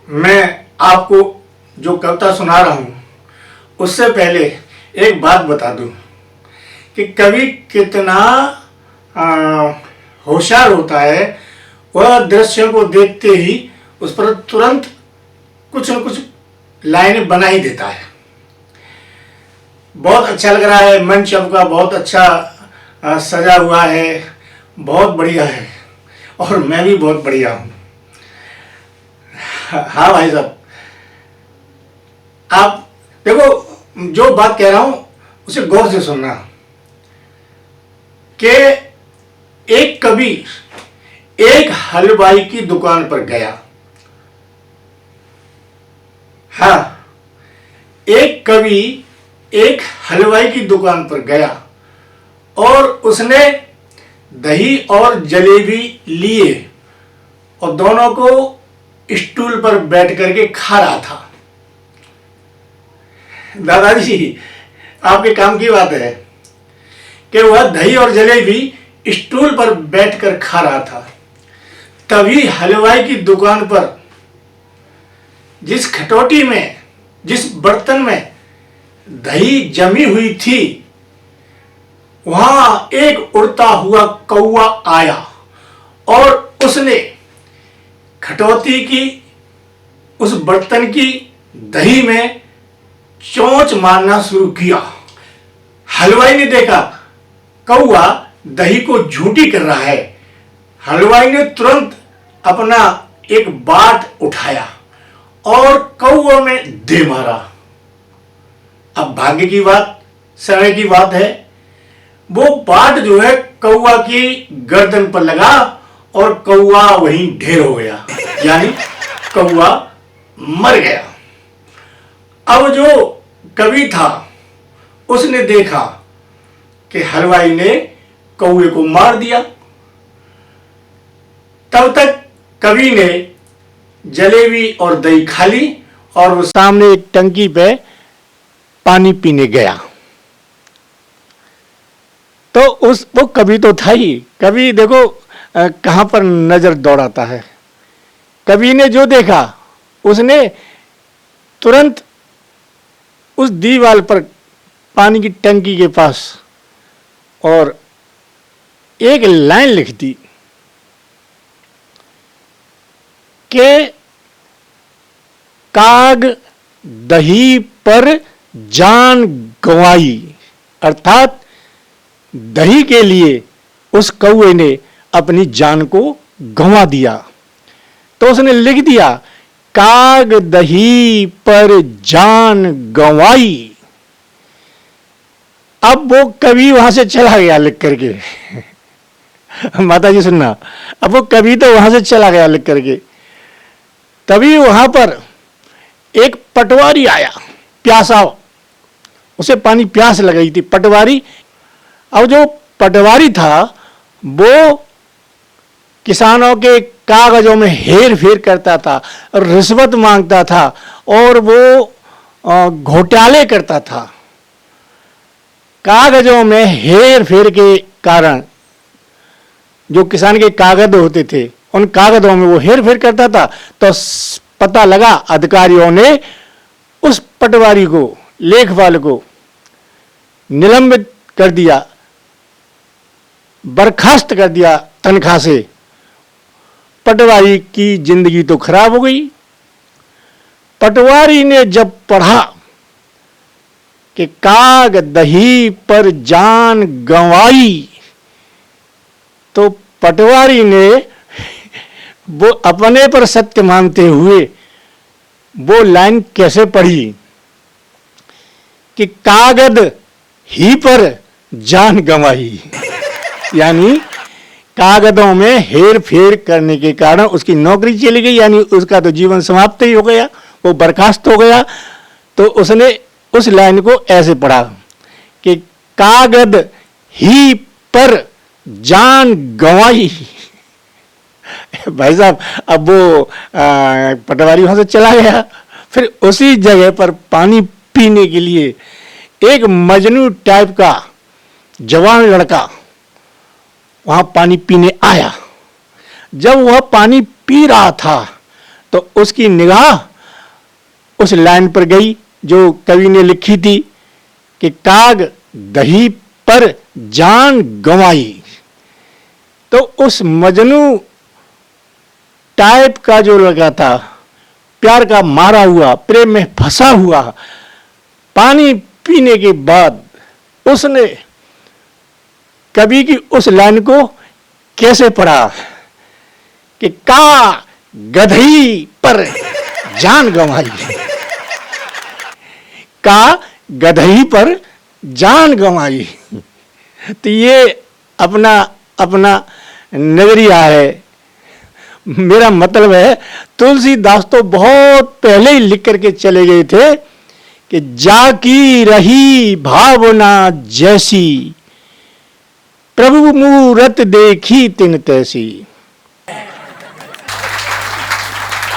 मैं आपको जो कविता सुना रहा हूँ उससे पहले एक बात बता दूँ कि कवि कितना होशियार होता है। वह दृश्य को देखते ही उस पर तुरंत कुछ न कुछ लाइनें बना ही देता है। बहुत अच्छा लग रहा है, मंच आपका बहुत अच्छा सजा हुआ है, बहुत बढ़िया है और मैं भी बहुत बढ़िया हूँ। हाँ भाई साहब, आप देखो जो बात कह रहा हूं उसे गौर से सुनना कि एक कवि एक हलवाई की दुकान पर गया। हाँ, एक कवि एक हलवाई की दुकान पर गया और उसने दही और जलेबी लिए और दोनों को स्टूल पर बैठ करके खा रहा था। दादाजी, आपके काम की बात है कि वह दही और जलेबी स्टूल पर बैठकर खा रहा था। तभी हलवाई की दुकान पर जिस खटोटी में, जिस बर्तन में दही जमी हुई थी, वहां एक उड़ता हुआ कौवा आया और उसने खटोती की उस बर्तन की दही में चोंच मारना शुरू किया। हलवाई ने देखा कौवा दही को झूठी कर रहा है। हलवाई ने तुरंत अपना एक बाट उठाया और कौवे में दे मारा। अब भाग्य की बात, समय की बात है, वो बाट जो है कौवा की गर्दन पर लगा और कौवा वहीं ढेर हो गया, यानी कौवा मर गया। अब जो कवि था उसने देखा कि हलवाई ने कौवे को मार दिया। तब तक कवि ने जलेबी और दही खा ली और वो सामने एक टंकी पे पानी पीने गया। तो वो कवि तो था ही। कवि देखो कहां पर नजर दौड़ाता है। कवि ने जो देखा उसने तुरंत उस दीवार पर पानी की टंकी के पास और एक लाइन लिख दी कि काग दही पर जान गंवाई, अर्थात दही के लिए उस कौवे ने अपनी जान को गंवा दिया। तो उसने लिख दिया काग दही पर जान गंवाई। अब वो कवि वहां से चला गया लिख करके। माता जी सुनना, अब वो कवि तो वहां से चला गया लिख करके। तभी वहां पर एक पटवारी आया, प्यासा, उसे पानी प्यास लग रही थी। पटवारी, और जो पटवारी था वो किसानों के कागजों में हेर फेर करता था, रिश्वत मांगता था और वो घोटाले करता था। कागजों में हेर फेर के कारण जो किसान के कागज होते थे उन कागजों में वो हेर फेर करता था। तो पता लगा, अधिकारियों ने उस पटवारी को, लेखपाल को निलंबित कर दिया, बर्खास्त कर दिया तनख्वाह से। पटवारी की जिंदगी तो खराब हो गई। पटवारी ने जब पढ़ा कि काग दही पर जान गंवाई, तो पटवारी ने वो अपने पर सत्य मानते हुए वो लाइन कैसे पढ़ी कि कागद ही पर जान गंवाई, यानी कागजों में हेर फेर करने के कारण उसकी नौकरी चली गई, यानी उसका तो जीवन समाप्त ही हो गया, वो बर्खास्त हो गया। तो उसने उस लाइन को ऐसे पढ़ा कि कागज ही पर जान गंवाई। भाई साहब, अब वो पटवारी वहां से चला गया। फिर उसी जगह पर पानी पीने के लिए एक मजनू टाइप का जवान लड़का वहां पानी पीने आया। जब वह पानी पी रहा था तो उसकी निगाह उस लाइन पर गई जो कवि ने लिखी थी कि काग दही पर जान गंवाई। तो उस मजनू टाइप का जो लगा था, प्यार का मारा हुआ, प्रेम में फंसा हुआ, पानी पीने के बाद उसने कवि की उस लाइन को कैसे पढ़ा कि का गधई पर जान गंवाई, का गधई पर जान गंवाई। तो ये अपना अपना नजरिया है। मेरा मतलब है तुलसीदास तो बहुत पहले ही लिख करके चले गए थे कि जाकी रही भावना जैसी, प्रभु मूरत देखी तिन तैसी।